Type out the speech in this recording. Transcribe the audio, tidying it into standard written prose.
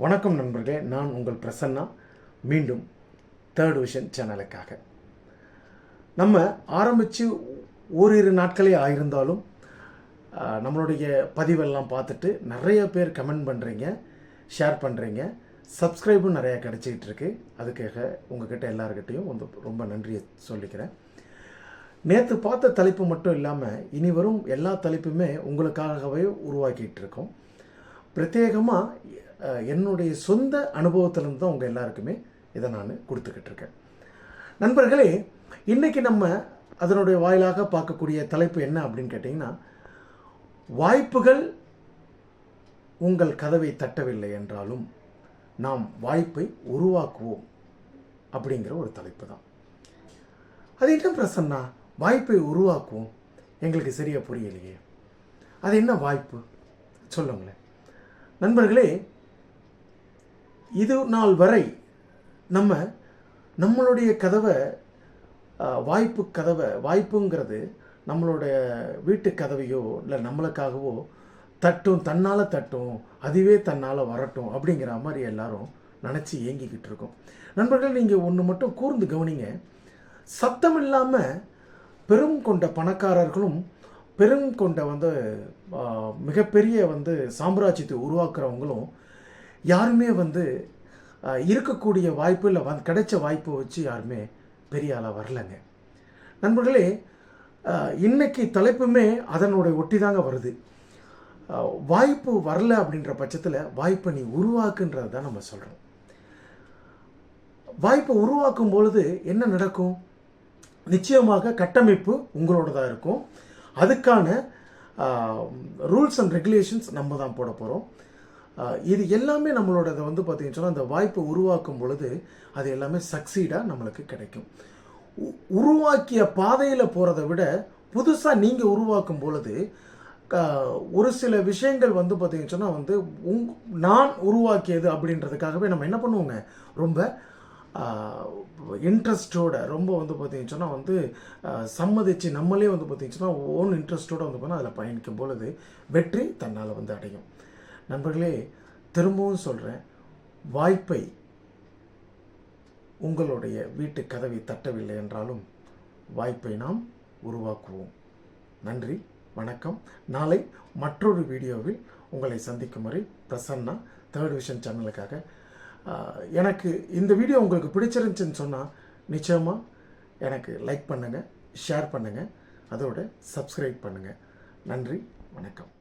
வணக்கம் நண்பர்களே, நான் உங்கள் பிரசன்னா. மீண்டும் தேர்ட் விஷன் சேனலுக்காக நம்ம ஆரம்பித்து ஓரிரு நாட்களே ஆயிருந்தாலும் நம்மளுடைய பதிவெல்லாம் பார்த்துட்டு நிறைய பேர் கமெண்ட் பண்ணுறீங்க, ஷேர் பண்ணுறீங்க, சப்ஸ்கிரைபும் நிறையா கிடச்சிக்கிட்டு இருக்கு. அதுக்காக உங்ககிட்ட எல்லாருக்கிட்டையும் ரொம்ப நன்றியை சொல்லிக்கிறேன். நேற்று பார்த்த தலைப்பு மட்டும் இல்லாமல் இனி வரும் எல்லா தலைப்புமே உங்களுக்காகவே உருவாக்கிட்டு இருக்கோம். பிரத்யேகமாக என்னுடைய சொந்த அனுபவத்திலிருந்து தான் உங்கள் எல்லாருக்குமே இதை நான் கொடுத்துக்கிட்டு இருக்கேன். நண்பர்களே, இன்றைக்கி நம்ம அதனுடைய வாயிலாக பார்க்கக்கூடிய தலைப்பு என்ன அப்படின்னு கேட்டிங்கன்னா, வாய்ப்புகள் உங்கள் கதவை தட்டவில்லை என்றாலும் நாம் வாய்ப்பை உருவாக்குவோம் அப்படிங்கிற ஒரு தலைப்பு தான். அது என்ன பிரசன்னா, வாய்ப்பை உருவாக்குவோம்? எங்களுக்கு சரியாக புரியலையே. அது என்ன வாய்ப்பு சொல்லுங்களேன். நண்பர்களே, இது நாள் வரை நம்மளுடைய கதவை வாய்ப்புங்கிறது நம்மளுடைய வீட்டு கதவையோ இல்லை நம்மளுக்காகவோ தன்னால் தட்டும், அதுவே தன்னால் வரட்டும் அப்படிங்கிற மாதிரி எல்லாரும் நினச்சி ஏங்கிக்கிட்டு இருக்கோம். நண்பர்கள், நீங்கள் ஒன்று மட்டும் கூர்ந்து கவனிங்க. சத்தம் இல்லாமல் பெரும் கொண்ட பணக்காரர்களும் பெரும் கொண்ட மிகப்பெரிய சாம்ராஜ்யத்தை உருவாக்குறவங்களும் யாருமே இருக்கக்கூடிய வாய்ப்பு இல்லை கிடைச்ச வாய்ப்பை வச்சு யாருமே பெரிய ஆளாக வரலைங்க. நண்பர்களே, இன்னைக்கு தலைப்புமே அதனுடைய ஒட்டி தாங்க வருது. வாய்ப்பு வரல அப்படின்ற பட்சத்தில் வாய்ப்பை நீ உருவாக்குன்றது தான் நம்ம சொல்கிறோம். வாய்ப்பை உருவாக்கும் பொழுது என்ன நடக்கும்? நிச்சயமாக கட்டமைப்பு உங்களோட தான் இருக்கும். அதுக்கான ரூல்ஸ் அண்ட் ரெகுலேஷன்ஸ் நம்ம தான் போட போகிறோம். இது எல்லாமே நம்மளோட பார்த்தீங்கன்னு சொன்னால் அந்த வாய்ப்பை உருவாக்கும் பொழுது அது எல்லாமே சக்சீடாக நம்மளுக்கு கிடைக்கும். உருவாக்கிய பாதையில் போகிறத விட புதுசாக நீங்கள் உருவாக்கும் பொழுது ஒரு சில விஷயங்கள் பார்த்தீங்கன்னு சொன்னால் நான் உருவாக்கியது அப்படின்றதுக்காகவே நம்ம என்ன பண்ணுவோங்க, ரொம்ப இன்ட்ரெஸ்டோட ரொம்ப பார்த்தீங்கன்னு சொன்னால் சம்மதிச்சு நம்மளே பார்த்தீங்கன்னு சொன்னால் ஓன் இன்ட்ரெஸ்டோடு போனால் அதில் பயணிக்கும் பொழுது வெற்றி தன்னால் அடையும். நண்பர்களே, திரும்பவும் சொல்கிறேன், வாய்ப்பை உங்களுடைய வீட்டு கதவை தட்டவில்லை என்றாலும் வாய்ப்பை நாம் உருவாக்குவோம். நன்றி, வணக்கம். நாளை மற்றொரு வீடியோவில் உங்களை சந்திக்கும் வரை பிரசன்னா தேர்ட் விஷன் சேனலுக்காக. எனக்கு இந்த வீடியோ உங்களுக்கு பிடிச்சிருந்துச்சுன்னு சொன்னால் நிச்சயமாக எனக்கு லைக் பண்ணுங்கள், ஷேர் பண்ணுங்கள், அதோட சப்ஸ்கிரைப் பண்ணுங்கள். நன்றி, வணக்கம்.